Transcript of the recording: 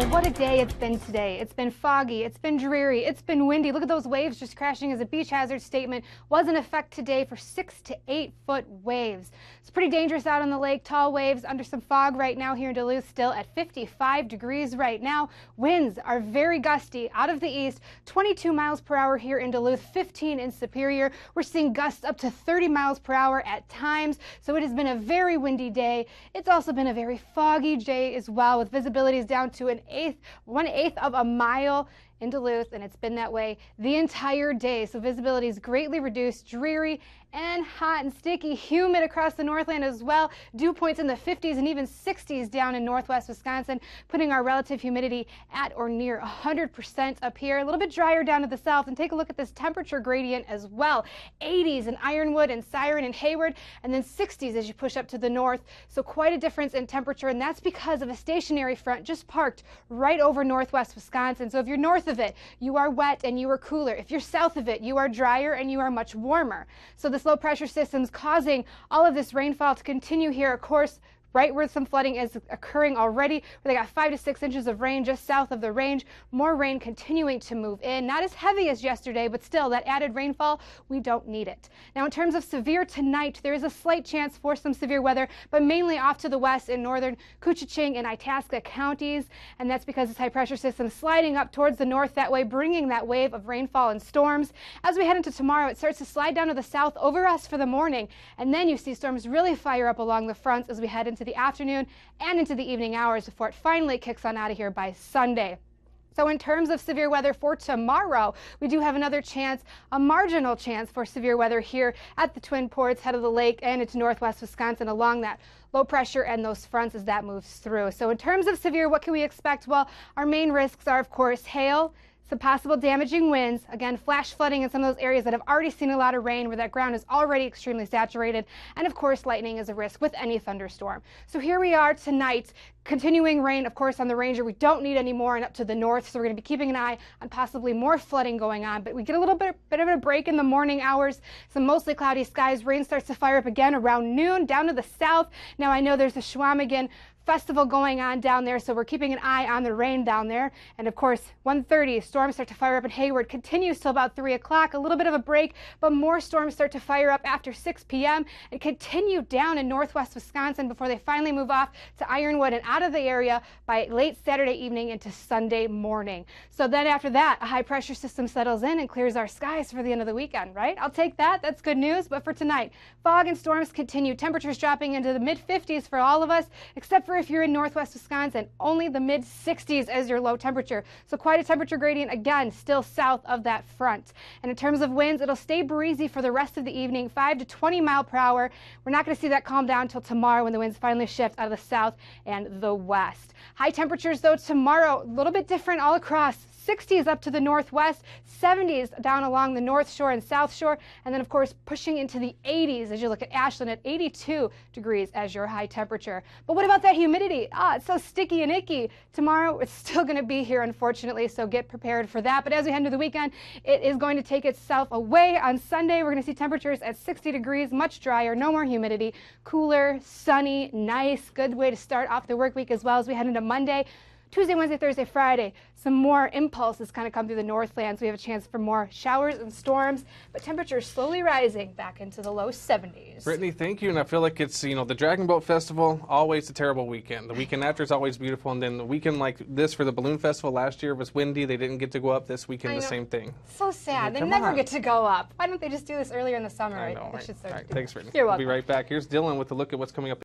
Well, what a day it's been today. It's been foggy, it's been dreary, it's been windy. Look at those waves just crashing as a beach hazard statement was in effect today for 6 to 8 foot waves. It's pretty dangerous out on the lake. Tall waves under some fog right now here in Duluth, still at 55 degrees right now. Winds are very gusty out of the east, 22 miles per hour here in Duluth, 15 in Superior. We're seeing gusts up to 30 miles per hour at times, so it has been a very windy day. It's also been a very foggy day as well, with visibilities down to one-eighth of a mile in Duluth, and it's been that way the entire day. So visibility is greatly reduced, dreary and hot and sticky, humid across the Northland as well. Dew points in the 50s and even 60s down in northwest Wisconsin, putting our relative humidity at or near 100% up here. A little bit drier down to the south, and take a look at this temperature gradient as well. 80s in Ironwood and Siren and Hayward, and then 60s as you push up to the north. So quite a difference in temperature, and that's because of a stationary front just parked right over northwest Wisconsin. So if you're north of it, you are wet and you are cooler. If you're south of it, you are drier and you are much warmer. So this low pressure system is causing all of this rainfall to continue here, of course, right where some flooding is occurring already, where they got 5 to 6 inches of rain just south of the range. More rain continuing to move in. Not as heavy as yesterday, but still that added rainfall, we don't need it. Now in terms of severe tonight, there is a slight chance for some severe weather, but mainly off to the west in northern Koochiching and Itasca counties. And that's because this high pressure system is sliding up towards the north that way, bringing that wave of rainfall and storms. As we head into tomorrow, it starts to slide down to the south over us for the morning. And then you see storms really fire up along the fronts as we head into the afternoon and into the evening hours before it finally kicks on out of here by Sunday. So in terms of severe weather for tomorrow, we do have another chance, a marginal chance for severe weather here at the Twin Ports, head of the lake, and into northwest Wisconsin along that low pressure and those fronts as that moves through. So in terms of severe, what can we expect? Well, our main risks are, of course, hail, some possible damaging winds, again, flash flooding in some of those areas that have already seen a lot of rain where that ground is already extremely saturated, and of course lightning is a risk with any thunderstorm. So here we are tonight, continuing rain, of course, on the Ranger. We don't need any more and up to the north, so we're going to be keeping an eye on possibly more flooding going on, but we get a little bit of a break in the morning hours, some mostly cloudy skies. Rain starts to fire up again around noon down to the south. Now I know there's a Schwamigan festival going on down there, so we're keeping an eye on the rain down there. And of course, 1:30, storms start to fire up in Hayward, continues till about 3 o'clock, a little bit of a break, but more storms start to fire up after 6 p.m. and continue down in northwest Wisconsin before they finally move off to Ironwood and out of the area by late Saturday evening into Sunday morning. So then after that, a high pressure system settles in and clears our skies for the end of the weekend, right? I'll take that. That's good news. But for tonight, fog and storms continue. Temperatures dropping into the mid-50s for all of us, except for if you're in northwest Wisconsin, only the mid-60s as your low temperature. So quite a temperature gradient, again, still south of that front. And in terms of winds, it'll stay breezy for the rest of the evening, 5 to 20 mile per hour. We're not going to see that calm down until tomorrow when the winds finally shift out of the south and the west. High temperatures, though, tomorrow, a little bit different all across. 60s up to the northwest, 70s down along the north shore and south shore, and then of course pushing into the 80s as you look at Ashland at 82 degrees as your high temperature. But what about that humidity? It's so sticky and icky. Tomorrow it's still going to be here, unfortunately, so get prepared for that. But as we head into the weekend, it is going to take itself away. On Sunday, we're going to see temperatures at 60 degrees, much drier, no more humidity, cooler, sunny, nice, good way to start off the work week as well as we head into Monday. Tuesday, Wednesday, Thursday, Friday, some more impulses kind of come through the Northlands. We have a chance for more showers and storms, but temperatures slowly rising back into the low 70s. Brittany, thank you. And I feel like it's, the Dragon Boat Festival, always a terrible weekend. The weekend after is always beautiful. And then the weekend like this for the Balloon Festival last year was windy. They didn't get to go up. This weekend, the same thing. So sad. They never get to go up. Why don't they just do this earlier in the summer? I know, They should start Thanks, Brittany. You're welcome. We'll be right back. Here's Dylan with a look at what's coming up.